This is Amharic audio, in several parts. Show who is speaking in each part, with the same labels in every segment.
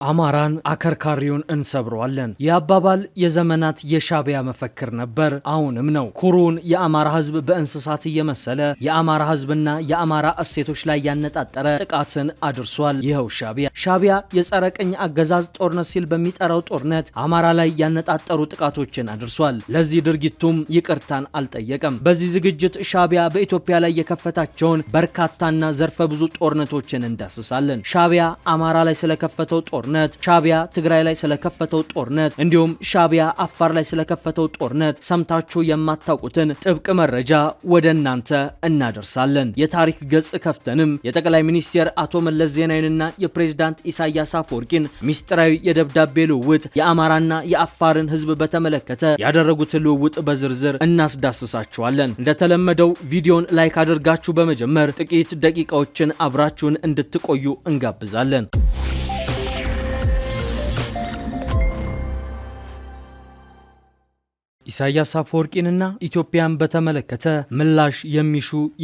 Speaker 1: አማራን አከርካሪውን እንሰብረዋለን። የአባባል የዘመናት የሻዕቢያ መፈክር ነበር፣ አሁንም ነው። ኩሩን የአማራ ሕዝብ በእንስሳት እየመሰለ የአማራ ሕዝብና የአማራ እሴቶች ላይ ያነጣጠረ ጥቃትን አድርሷል። ይኸው ሻዕቢያ የጸረ ቅኝ አገዛዝ ጦርነት ሲል በሚጠራው ጦርነት አማራ ላይ ያነጣጠሩ ጥቃቶችን አድርሷል። ለዚህ ድርጊቱም ይቅርታን አልጠየቀም። በዚህ ዝግጅት ሻዕቢያ በኢትዮጵያ ላይ የከፈታቸውን በርካታና ዘርፈ ብዙ ጦርነቶችን እንዳስሳለን። ሻዕቢያ አማራ ላይ ስለከፈተው ጦርነት፣ ሻዕቢያ ትግራይ ላይ ስለከፈተው ጦርነት፣ እንዲሁም ሻዕቢያ አፋር ላይ ስለከፈተው ጦርነት ሰምታችሁ የማታውቁትን ጥብቅ መረጃ ወደ እናንተ እናደርሳለን። የታሪክ ገጽ ከፍተንም የጠቅላይ ሚኒስትር አቶ መለስ ዜናዊንና የፕሬዝዳንት ኢሳያስ አፈወርቂን ሚስጥራዊ የደብዳቤ ልውውጥ የአማራና የአፋርን ሕዝብ በተመለከተ ያደረጉትን ልውውጥ በዝርዝር እናስዳስሳችኋለን። እንደተለመደው ቪዲዮን ላይክ አድርጋችሁ በመጀመር ጥቂት ደቂቃዎችን አብራችሁን እንድትቆዩ እንጋብዛለን። ኢሳያስ አፈወርቂንና ኢትዮጵያን በተመለከተ ምላሽ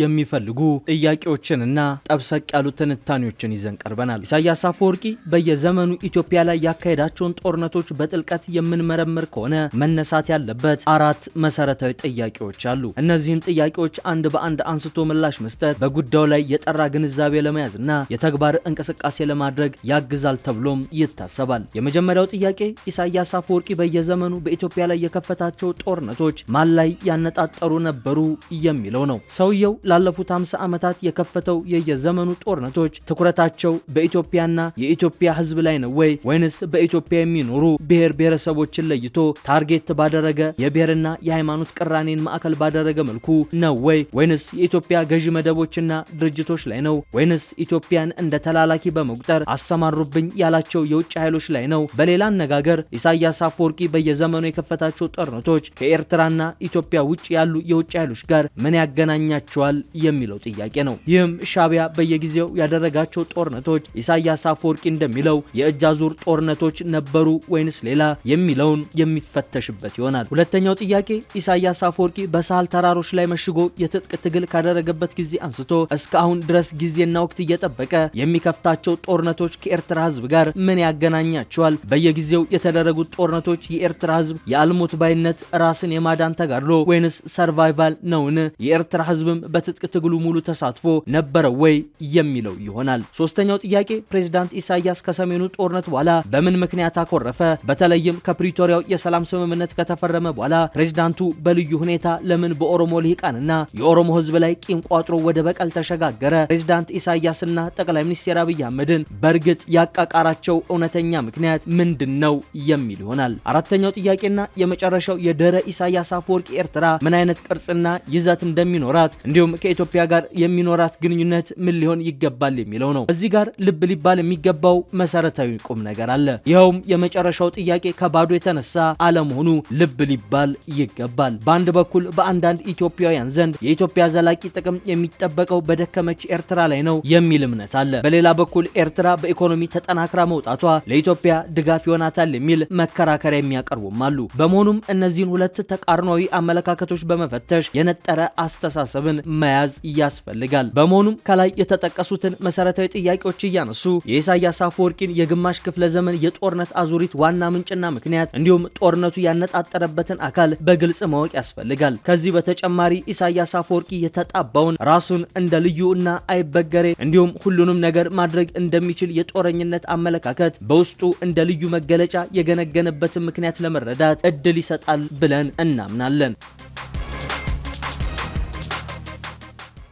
Speaker 1: የሚፈልጉ ጥያቄዎችንና ጠብሰቅ ያሉ ትንታኔዎችን ይዘን ቀርበናል። ኢሳያስ አፈወርቂ በየዘመኑ ኢትዮጵያ ላይ ያካሄዳቸውን ጦርነቶች በጥልቀት የምንመረምር ከሆነ መነሳት ያለበት አራት መሰረታዊ ጥያቄዎች አሉ። እነዚህን ጥያቄዎች አንድ በአንድ አንስቶ ምላሽ መስጠት በጉዳዩ ላይ የጠራ ግንዛቤ ለመያዝና የተግባር እንቅስቃሴ ለማድረግ ያግዛል ተብሎም ይታሰባል። የመጀመሪያው ጥያቄ ኢሳያስ አፈወርቂ በየዘመኑ በኢትዮጵያ ላይ የከፈታቸው ጦርነቶች ማን ላይ ያነጣጠሩ ነበሩ የሚለው ነው። ሰውየው ላለፉት 50 ዓመታት የከፈተው የየዘመኑ ጦርነቶች ትኩረታቸው በኢትዮጵያና የኢትዮጵያ ሕዝብ ላይ ነው ወይንስ በኢትዮጵያ የሚኖሩ ብሔር ብሔረሰቦችን ለይቶ ታርጌት ባደረገ የብሔርና የሃይማኖት ቅራኔን ማዕከል ባደረገ መልኩ ነው ወይንስ የኢትዮጵያ ገዢ መደቦችና ድርጅቶች ላይ ነው ወይንስ ኢትዮጵያን እንደ ተላላኪ በመቁጠር አሰማሩብኝ ያላቸው የውጭ ኃይሎች ላይ ነው? በሌላ አነጋገር ኢሳያስ አፈወርቂ በየዘመኑ የከፈታቸው ጦርነቶች ከኤርትራና ኢትዮጵያ ውጭ ያሉ የውጭ ኃይሎች ጋር ምን ያገናኛቸዋል የሚለው ጥያቄ ነው። ይህም ሻዕቢያ በየጊዜው ያደረጋቸው ጦርነቶች ኢሳያስ አፈወርቂ እንደሚለው የእጅ አዙር ጦርነቶች ነበሩ ወይንስ ሌላ የሚለውን የሚፈተሽበት ይሆናል። ሁለተኛው ጥያቄ ኢሳያስ አፈወርቂ በሳህል ተራሮች ላይ መሽጎ የትጥቅ ትግል ካደረገበት ጊዜ አንስቶ እስከ አሁን ድረስ ጊዜና ወቅት እየጠበቀ የሚከፍታቸው ጦርነቶች ከኤርትራ ሕዝብ ጋር ምን ያገናኛቸዋል? በየጊዜው የተደረጉት ጦርነቶች የኤርትራ ሕዝብ የአልሞት ባይነት ራስን የማዳን ተጋድሎ ወይንስ ሰርቫይቫል ነውን? የኤርትራ ሕዝብም በትጥቅ ትግሉ ሙሉ ተሳትፎ ነበረው ወይ የሚለው ይሆናል። ሶስተኛው ጥያቄ ፕሬዝዳንት ኢሳያስ ከሰሜኑ ጦርነት በኋላ በምን ምክንያት አኮረፈ? በተለይም ከፕሪቶሪያው የሰላም ስምምነት ከተፈረመ በኋላ ፕሬዝዳንቱ በልዩ ሁኔታ ለምን በኦሮሞ ልሂቃንና የኦሮሞ ሕዝብ ላይ ቂም ቋጥሮ ወደ በቀል ተሸጋገረ? ፕሬዝዳንት ኢሳያስና ጠቅላይ ሚኒስትር አብይ አህመድን በእርግጥ ያቃቃራቸው እውነተኛ ምክንያት ምንድነው የሚል ይሆናል። አራተኛው ጥያቄና የመጨረሻው የድህረ ኢሳያስ አፈወርቂ ኤርትራ ምን አይነት ቅርጽና ይዘት እንደሚኖራት እንዲሁም ከኢትዮጵያ ጋር የሚኖራት ግንኙነት ምን ሊሆን ይገባል የሚለው ነው። እዚህ ጋር ልብ ሊባል የሚገባው መሰረታዊ ቁም ነገር አለ። ይኸውም የመጨረሻው ጥያቄ ከባዶ የተነሳ አለመሆኑ ልብ ሊባል ይገባል። በአንድ በኩል በአንዳንድ ኢትዮጵያውያን ዘንድ የኢትዮጵያ ዘላቂ ጥቅም የሚጠበቀው በደከመች ኤርትራ ላይ ነው የሚል እምነት አለ። በሌላ በኩል ኤርትራ በኢኮኖሚ ተጠናክራ መውጣቷ ለኢትዮጵያ ድጋፍ ይሆናታል የሚል መከራከሪያ የሚያቀርቡም አሉ። በመሆኑም እነዚህን ሁለት ተቃርኗዊ አመለካከቶች በመፈተሽ የነጠረ አስተሳሰብን መያዝ ያስፈልጋል። በመሆኑም ከላይ የተጠቀሱትን መሰረታዊ ጥያቄዎች እያነሱ የኢሳያስ አፈወርቂን የግማሽ ክፍለ ዘመን የጦርነት አዙሪት ዋና ምንጭና ምክንያት እንዲሁም ጦርነቱ ያነጣጠረበትን አካል በግልጽ ማወቅ ያስፈልጋል። ከዚህ በተጨማሪ ኢሳያስ አፈወርቂ የተጣባውን ራሱን እንደ ልዩ እና አይበገሬ እንዲሁም ሁሉንም ነገር ማድረግ እንደሚችል የጦረኝነት አመለካከት በውስጡ እንደ ልዩ መገለጫ የገነገነበትን ምክንያት ለመረዳት እድል ይሰጣል ብለን እናምናለን።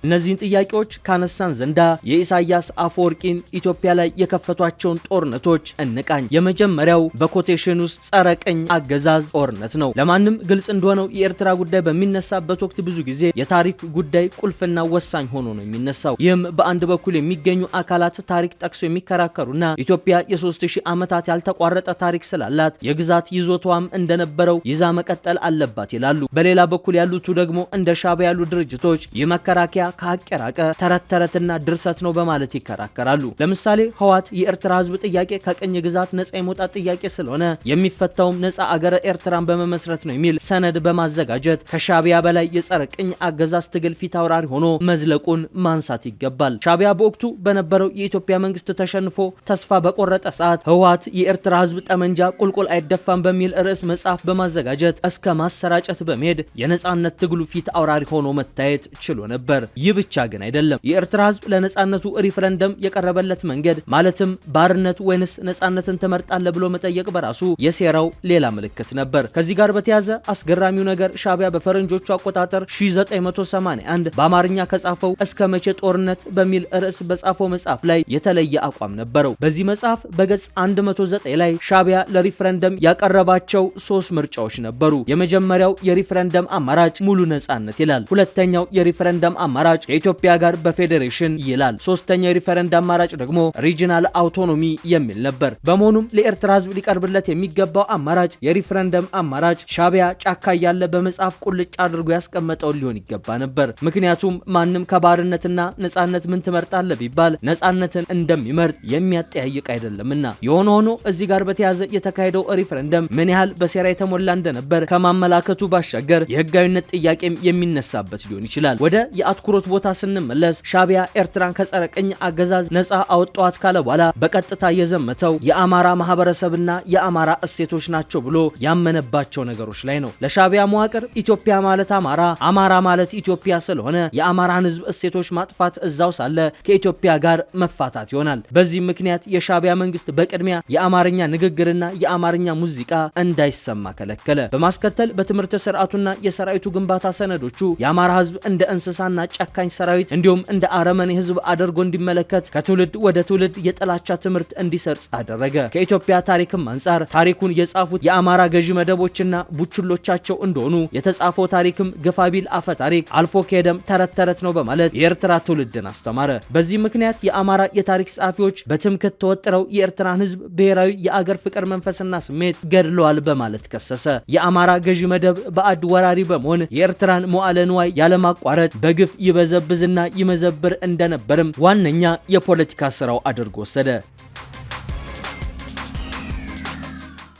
Speaker 1: እነዚህን ጥያቄዎች ካነሳን ዘንዳ የኢሳያስ አፈወርቂን ኢትዮጵያ ላይ የከፈቷቸውን ጦርነቶች እንቃኝ። የመጀመሪያው በኮቴሽን ውስጥ ጸረ ቅኝ አገዛዝ ጦርነት ነው። ለማንም ግልጽ እንደሆነው የኤርትራ ጉዳይ በሚነሳበት ወቅት ብዙ ጊዜ የታሪክ ጉዳይ ቁልፍና ወሳኝ ሆኖ ነው የሚነሳው። ይህም በአንድ በኩል የሚገኙ አካላት ታሪክ ጠቅሶ የሚከራከሩና ኢትዮጵያ የ3000 ዓመታት ያልተቋረጠ ታሪክ ስላላት የግዛት ይዞታዋም እንደነበረው ይዛ መቀጠል አለባት ይላሉ። በሌላ በኩል ያሉት ደግሞ እንደ ሻዕቢያ ያሉ ድርጅቶች የመከራከያ ከሀቅ የራቀ ተረት ተረትና ድርሰት ነው በማለት ይከራከራሉ። ለምሳሌ ህወሓት የኤርትራ ህዝብ ጥያቄ ከቅኝ ግዛት ነጻ የመውጣት ጥያቄ ስለሆነ የሚፈታውም ነጻ አገረ ኤርትራን በመመስረት ነው የሚል ሰነድ በማዘጋጀት ከሻቢያ በላይ የጸረ ቅኝ አገዛዝ ትግል ፊት አውራሪ ሆኖ መዝለቁን ማንሳት ይገባል። ሻቢያ በወቅቱ በነበረው የኢትዮጵያ መንግስት ተሸንፎ ተስፋ በቆረጠ ሰዓት ህወሓት የኤርትራ ህዝብ ጠመንጃ ቁልቁል አይደፋም በሚል ርዕስ መጽሐፍ በማዘጋጀት እስከ ማሰራጨት በመሄድ የነጻነት ትግሉ ፊት አውራሪ ሆኖ መታየት ችሎ ነበር። ይህ ብቻ ግን አይደለም። የኤርትራ ህዝብ ለነጻነቱ ሪፈረንደም የቀረበለት መንገድ ማለትም ባርነት ወይንስ ነጻነትን ትመርጣለህ ብሎ መጠየቅ በራሱ የሴራው ሌላ ምልክት ነበር። ከዚህ ጋር በተያያዘ አስገራሚው ነገር ሻቢያ በፈረንጆቹ አቆጣጠር 1981 በአማርኛ ከጻፈው እስከ መቼ ጦርነት በሚል ርዕስ በጻፈው መጽሐፍ ላይ የተለየ አቋም ነበረው። በዚህ መጽሐፍ በገጽ 109 ላይ ሻቢያ ለሪፈረንደም ያቀረባቸው 3 ምርጫዎች ነበሩ። የመጀመሪያው የሪፈረንደም አማራጭ ሙሉ ነጻነት ይላል። ሁለተኛው የሪፈረንደም አማራጭ ከኢትዮጵያ ጋር በፌዴሬሽን ይላል። ሶስተኛው የሪፈረንደም አማራጭ ደግሞ ሪጂናል አውቶኖሚ የሚል ነበር። በመሆኑም ለኤርትራ ህዝብ ሊቀርብለት የሚገባው አማራጭ የሪፈረንደም አማራጭ ሻቢያ ጫካ ያለ በመጽሐፍ ቁልጭ አድርጎ ያስቀመጠው ሊሆን ይገባ ነበር። ምክንያቱም ማንም ከባርነትና ነጻነት ምን ትመርጣለህ ቢባል ነጻነትን እንደሚመርጥ የሚያጠያይቅ አይደለምና። የሆነ ሆኖ እዚህ ጋር በተያያዘ የተካሄደው ሪፈረንደም ምን ያህል በሴራ የተሞላ እንደነበር ከማመላከቱ ባሻገር የህጋዊነት ጥያቄም የሚነሳበት ሊሆን ይችላል። ወደ የአትኩሮት ቦታ ስንመለስ ሻቢያ ኤርትራን ከጸረ ቅኝ አገዛዝ ነጻ አወጣዋት ካለ በኋላ በቀጥታ የዘመተው የአማራ ማህበረሰብና የአማራ እሴቶች ናቸው ብሎ ያመነባቸው ነገሮች ላይ ነው። ለሻቢያ መዋቅር ኢትዮጵያ ማለት አማራ፣ አማራ ማለት ኢትዮጵያ ስለሆነ የአማራን ህዝብ እሴቶች ማጥፋት እዛው ሳለ ከኢትዮጵያ ጋር መፋታት ይሆናል። በዚህ ምክንያት የሻቢያ መንግስት በቅድሚያ የአማርኛ ንግግርና የአማርኛ ሙዚቃ እንዳይሰማ ከለከለ። በማስከተል በትምህርት ስርዓቱና የሰራዊቱ ግንባታ ሰነዶቹ የአማራ ህዝብ እንደ እንስሳና ጨካኝ ሰራዊት እንዲሁም እንደ አረመኔ ህዝብ አድርጎ እንዲመለከት ከትውልድ ወደ ትውልድ የጥላቻ ትምህርት እንዲሰርጽ አደረገ። ከኢትዮጵያ ታሪክም አንጻር ታሪኩን የጻፉት የአማራ ገዢ መደቦችና ቡችሎቻቸው እንደሆኑ የተጻፈው ታሪክም ግፋቢል አፈ ታሪክ አልፎ ከሄደም ተረት ተረት ነው በማለት የኤርትራ ትውልድን አስተማረ። በዚህ ምክንያት የአማራ የታሪክ ጸሐፊዎች በትምክህት ተወጥረው የኤርትራን ህዝብ ብሔራዊ የአገር ፍቅር መንፈስና ስሜት ገድለዋል በማለት ከሰሰ። የአማራ ገዢ መደብ በአድ ወራሪ በመሆን የኤርትራን መዋዕለ ንዋይ ያለማቋረጥ በግፍ ይበዘብዝና ይመዘብር እንደነበርም ዋነኛ የፖለቲካ ስራው አድርጎ ወሰደ።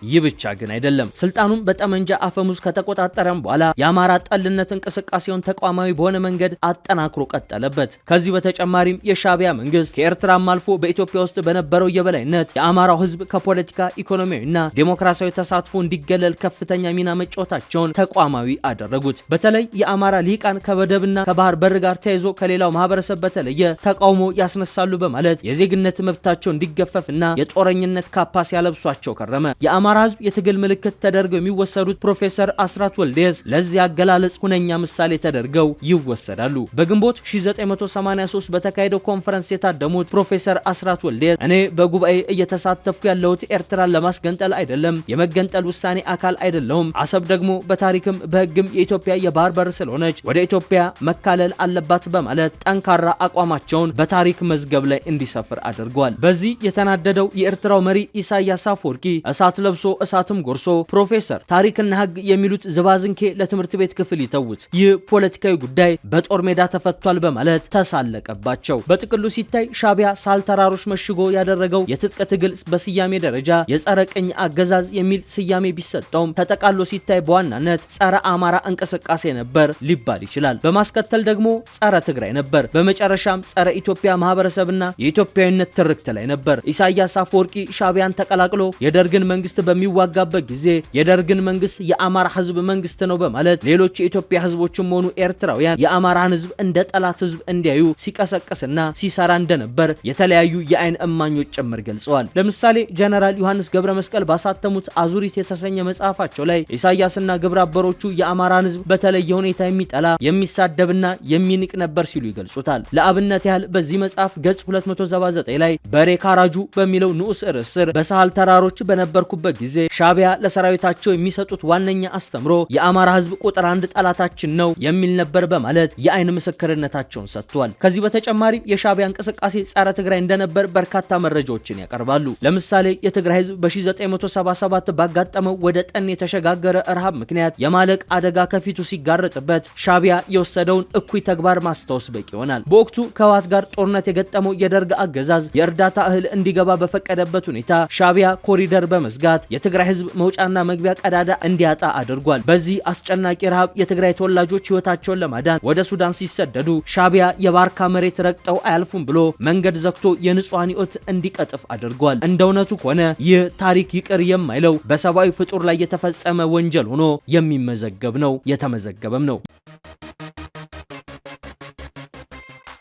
Speaker 1: ይህ ብቻ ግን አይደለም። ስልጣኑን በጠመንጃ አፈሙዝ ከተቆጣጠረም በኋላ የአማራ ጠልነት እንቅስቃሴውን ተቋማዊ በሆነ መንገድ አጠናክሮ ቀጠለበት። ከዚህ በተጨማሪም የሻቢያ መንግስት ከኤርትራም አልፎ በኢትዮጵያ ውስጥ በነበረው የበላይነት የአማራው ህዝብ ከፖለቲካ ኢኮኖሚያዊና ዴሞክራሲያዊ ተሳትፎ እንዲገለል ከፍተኛ ሚና መጫወታቸውን ተቋማዊ አደረጉት። በተለይ የአማራ ሊቃን ከወደብና ከባህር በር ጋር ተያይዞ ከሌላው ማህበረሰብ በተለየ ተቃውሞ ያስነሳሉ በማለት የዜግነት መብታቸው እንዲገፈፍና የጦረኝነት ካፓ ሲያለብሷቸው ከረመ። የአማራ ህዝብ የትግል ምልክት ተደርገው የሚወሰዱት ፕሮፌሰር አስራት ወልደየስ ለዚህ አገላለጽ ሁነኛ ምሳሌ ተደርገው ይወሰዳሉ። በግንቦት 1983 በተካሄደው ኮንፈረንስ የታደሙት ፕሮፌሰር አስራት ወልደየስ እኔ በጉባኤ እየተሳተፍኩ ያለሁት ኤርትራን ለማስገንጠል አይደለም፣ የመገንጠል ውሳኔ አካል አይደለሁም። አሰብ ደግሞ በታሪክም በህግም የኢትዮጵያ የባህር በር ስለሆነች ወደ ኢትዮጵያ መካለል አለባት በማለት ጠንካራ አቋማቸውን በታሪክ መዝገብ ላይ እንዲሰፍር አድርገዋል። በዚህ የተናደደው የኤርትራው መሪ ኢሳያስ አፈወርቂ እሳት ለብሶ እሳትም ጎርሶ ፕሮፌሰር ታሪክና ህግ የሚሉት ዝባዝንኬ ለትምህርት ቤት ክፍል ይተውት፣ ይህ ፖለቲካዊ ጉዳይ በጦር ሜዳ ተፈቷል በማለት ተሳለቀባቸው። በጥቅሉ ሲታይ ሻቢያ ሳል ተራሮች መሽጎ ያደረገው የትጥቅ ትግል በስያሜ ደረጃ የጸረ ቅኝ አገዛዝ የሚል ስያሜ ቢሰጠውም ተጠቃሎ ሲታይ በዋናነት ጸረ አማራ እንቅስቃሴ ነበር ሊባል ይችላል። በማስከተል ደግሞ ጸረ ትግራይ ነበር። በመጨረሻም ጸረ ኢትዮጵያ ማህበረሰብና የኢትዮጵያዊነት ትርክት ላይ ነበር። ኢሳያስ አፈወርቂ ሻቢያን ተቀላቅሎ የደርግን መንግስት በሚዋጋበት ጊዜ የደርግን መንግስት የአማራ ህዝብ መንግስት ነው በማለት ሌሎች የኢትዮጵያ ህዝቦችም ሆኑ ኤርትራውያን የአማራን ህዝብ እንደ ጠላት ህዝብ እንዲያዩ ሲቀሰቅስና ሲሰራ እንደነበር የተለያዩ የአይን እማኞች ጭምር ገልጸዋል። ለምሳሌ ጀነራል ዮሐንስ ገብረ መስቀል ባሳተሙት አዙሪት የተሰኘ መጽሐፋቸው ላይ ኢሳያስና ግብረ አበሮቹ የአማራን ህዝብ በተለየ ሁኔታ የሚጠላ የሚሳደብና የሚንቅ ነበር ሲሉ ይገልጹታል። ለአብነት ያህል በዚህ መጽሐፍ ገጽ 279 ላይ በሬ ካራጁ በሚለው ንዑስ ርዕስ ስር በሳህል ተራሮች በነበርኩበት በነበረበት ጊዜ ሻዕቢያ ለሰራዊታቸው የሚሰጡት ዋነኛ አስተምሮ የአማራ ህዝብ ቁጥር 1 ጠላታችን ነው የሚል ነበር በማለት የአይን ምስክርነታቸውን ሰጥቷል። ከዚህ በተጨማሪ የሻዕቢያ እንቅስቃሴ ጸረ ትግራይ እንደነበር በርካታ መረጃዎችን ያቀርባሉ። ለምሳሌ የትግራይ ህዝብ በ1977 ባጋጠመው ወደ ጠን የተሸጋገረ ረሃብ ምክንያት የማለቅ አደጋ ከፊቱ ሲጋረጥበት ሻዕቢያ የወሰደውን እኩይ ተግባር ማስታወስ በቂ ይሆናል። በወቅቱ ከህወሓት ጋር ጦርነት የገጠመው የደርግ አገዛዝ የእርዳታ እህል እንዲገባ በፈቀደበት ሁኔታ ሻዕቢያ ኮሪደር በመዝጋት የትግራይ ህዝብ መውጫና መግቢያ ቀዳዳ እንዲያጣ አድርጓል። በዚህ አስጨናቂ ረሃብ የትግራይ ተወላጆች ህይወታቸውን ለማዳን ወደ ሱዳን ሲሰደዱ ሻዕቢያ የባርካ መሬት ረግጠው አያልፉም ብሎ መንገድ ዘግቶ የንጹሃን ህይወት እንዲቀጥፍ አድርጓል። እንደ እውነቱ ከሆነ ይህ ታሪክ ይቅር የማይለው በሰብአዊ ፍጡር ላይ የተፈጸመ ወንጀል ሆኖ የሚመዘገብ ነው፣ የተመዘገበም ነው።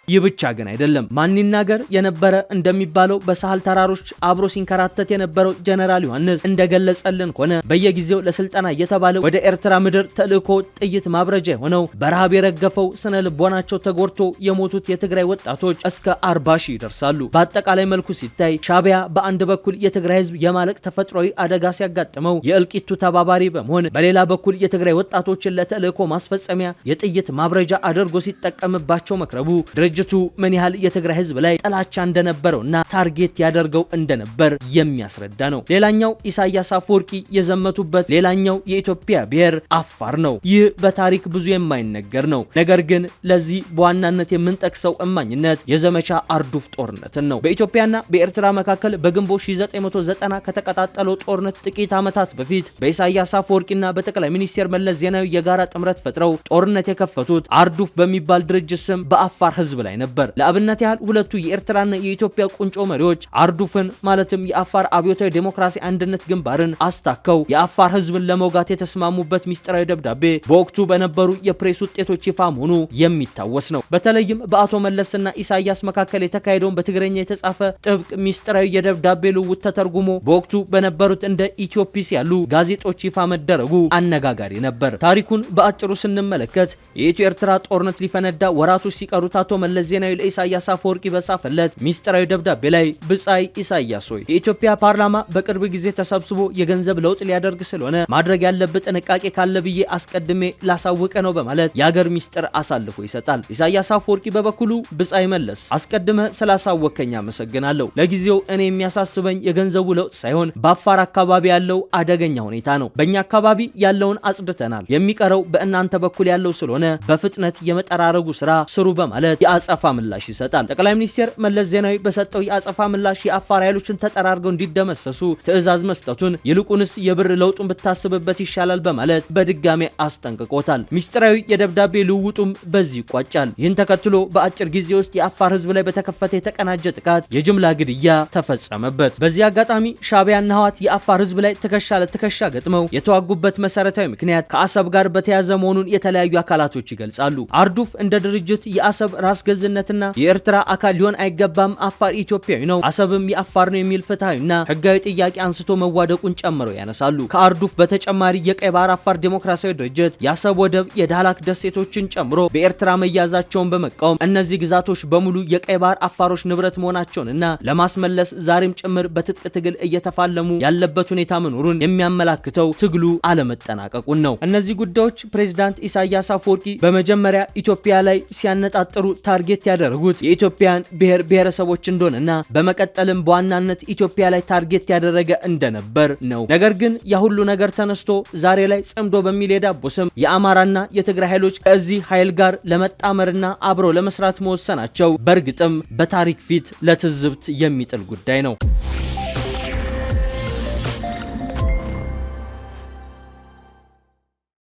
Speaker 1: ይህ ብቻ ግን አይደለም። ማን ይናገር የነበረ እንደሚባለው በሳህል ተራሮች አብሮ ሲንከራተት የነበረው ጀነራል ዮሐንስ እንደገለጸልን ከሆነ በየጊዜው ለስልጠና እየተባለ ወደ ኤርትራ ምድር ተልእኮ ጥይት ማብረጃ የሆነው በረሃብ የረገፈው ስነ ልቦናቸው ተጎድቶ የሞቱት የትግራይ ወጣቶች እስከ 40 ሺህ ይደርሳሉ። በአጠቃላይ መልኩ ሲታይ ሻዕቢያ በአንድ በኩል የትግራይ ህዝብ የማለቅ ተፈጥሯዊ አደጋ ሲያጋጥመው የእልቂቱ ተባባሪ በመሆን በሌላ በኩል የትግራይ ወጣቶችን ለተልእኮ ማስፈጸሚያ የጥይት ማብረጃ አድርጎ ሲጠቀምባቸው መክረቡ ድርጅቱ ምን ያህል የትግራይ ህዝብ ላይ ጥላቻ እንደነበረውና ታርጌት ያደርገው እንደነበር የሚያስረዳ ነው። ሌላኛው ኢሳያስ አፈወርቂ የዘመቱበት ሌላኛው የኢትዮጵያ ብሔር አፋር ነው። ይህ በታሪክ ብዙ የማይነገር ነው። ነገር ግን ለዚህ በዋናነት የምንጠቅሰው እማኝነት የዘመቻ አርዱፍ ጦርነትን ነው። በኢትዮጵያና በኤርትራ መካከል በግንቦት 1990 ከተቀጣጠለው ጦርነት ጥቂት ዓመታት በፊት በኢሳያስ አፈወርቂና በጠቅላይ ሚኒስትር መለስ ዜናዊ የጋራ ጥምረት ፈጥረው ጦርነት የከፈቱት አርዱፍ በሚባል ድርጅት ስም በአፋር ህዝብ ላይ ነበር። ለአብነት ያህል ሁለቱ የኤርትራና የኢትዮጵያ ቁንጮ መሪዎች አርዱፍን ማለትም የአፋር አብዮታዊ ዴሞክራሲ አንድነት ግንባርን አስታከው የአፋር ህዝብን ለመውጋት የተስማሙበት ሚስጥራዊ ደብዳቤ በወቅቱ በነበሩ የፕሬስ ውጤቶች ይፋ መሆኑ የሚታወስ ነው። በተለይም በአቶ መለስና ኢሳያስ መካከል የተካሄደውን በትግረኛ የተጻፈ ጥብቅ ሚስጥራዊ የደብዳቤ ልውውጥ ተተርጉሞ በወቅቱ በነበሩት እንደ ኢትዮፒስ ያሉ ጋዜጦች ይፋ መደረጉ አነጋጋሪ ነበር። ታሪኩን በአጭሩ ስንመለከት የኢትዮ ኤርትራ ጦርነት ሊፈነዳ ወራቶች ሲቀሩት አቶ መለስ ዜናዊ ለኢሳያስ አፈወርቂ በጻፈለት ሚስጥራዊ ደብዳቤ ላይ ብጻይ ኢሳያስ ሆይ የኢትዮጵያ ፓርላማ በቅርብ ጊዜ ተሰብስቦ የገንዘብ ለውጥ ሊያደርግ ስለሆነ ማድረግ ያለበት ጥንቃቄ ካለ ብዬ አስቀድሜ ላሳውቀ ነው በማለት የሀገር ሚስጥር አሳልፎ ይሰጣል። ኢሳያስ አፈወርቂ በበኩሉ ብጻይ መለስ አስቀድመ ስላሳወቀኝ አመሰግናለሁ። ለጊዜው እኔ የሚያሳስበኝ የገንዘቡ ለውጥ ሳይሆን በአፋር አካባቢ ያለው አደገኛ ሁኔታ ነው። በእኛ አካባቢ ያለውን አጽድተናል። የሚቀረው በእናንተ በኩል ያለው ስለሆነ በፍጥነት የመጠራረጉ ስራ ስሩ በማለት የአጸፋ ምላሽ ይሰጣል። ጠቅላይ ሚኒስትር መለስ ዜናዊ በሰጠው የአጸፋ ምላሽ የአፋር ኃይሎችን ተጠራርገው እንዲደመሰሱ ትዕዛዝ መስጠቱን ይልቁንስ የብር ለውጡን ብታስብበት ይሻላል በማለት በድጋሜ አስጠንቅቆታል። ሚስጥራዊ የደብዳቤ ልውውጡም በዚህ ይቋጫል። ይህን ተከትሎ በአጭር ጊዜ ውስጥ የአፋር ህዝብ ላይ በተከፈተ የተቀናጀ ጥቃት የጅምላ ግድያ ተፈጸመበት። በዚህ አጋጣሚ ሻዕቢያና ህወሓት የአፋር ህዝብ ላይ ትከሻ ለትከሻ ገጥመው የተዋጉበት መሰረታዊ ምክንያት ከአሰብ ጋር በተያያዘ መሆኑን የተለያዩ አካላቶች ይገልጻሉ። አርዱፍ እንደ ድርጅት የአሰብ ራስ ገዝነትና የኤርትራ አካል ሊሆን አይገባም፣ አፋር ኢትዮጵያዊ ነው፣ አሰብም የአፋር ነው የሚል ፍትሃዊና ህጋዊ ጥያቄ አንስቶ መዋደቁን ጨምረው ያነሳሉ። ከአርዱፍ በተጨማሪ የቀይ ባህር አፋር ዴሞክራሲያዊ ድርጅት የአሰብ ወደብ የዳህላክ ደሴቶችን ጨምሮ በኤርትራ መያዛቸውን በመቃወም እነዚህ ግዛቶች በሙሉ የቀይ ባህር አፋሮች ንብረት መሆናቸውንና ለማስመለስ ዛሬም ጭምር በትጥቅ ትግል እየተፋለሙ ያለበት ሁኔታ መኖሩን የሚያመላክተው ትግሉ አለመጠናቀቁን ነው። እነዚህ ጉዳዮች ፕሬዝዳንት ኢሳያስ አፈወርቂ በመጀመሪያ ኢትዮጵያ ላይ ሲያነጣጥሩ ታርጌት ያደረጉት የኢትዮጵያን ብሔር ብሔረሰቦች እንደሆነና በመቀጠልም በዋናነት ኢትዮጵያ ላይ ታርጌት ያደረገ እንደነበር ነው። ነገር ግን ያ ሁሉ ነገር ተነስቶ ዛሬ ላይ ጽምዶ በሚል የዳቦ ስም የአማራና የትግራይ ኃይሎች ከዚህ ኃይል ጋር ለመጣመርና አብሮ ለመስራት መወሰናቸው በእርግጥም በታሪክ ፊት ለትዝብት የሚጥል ጉዳይ ነው።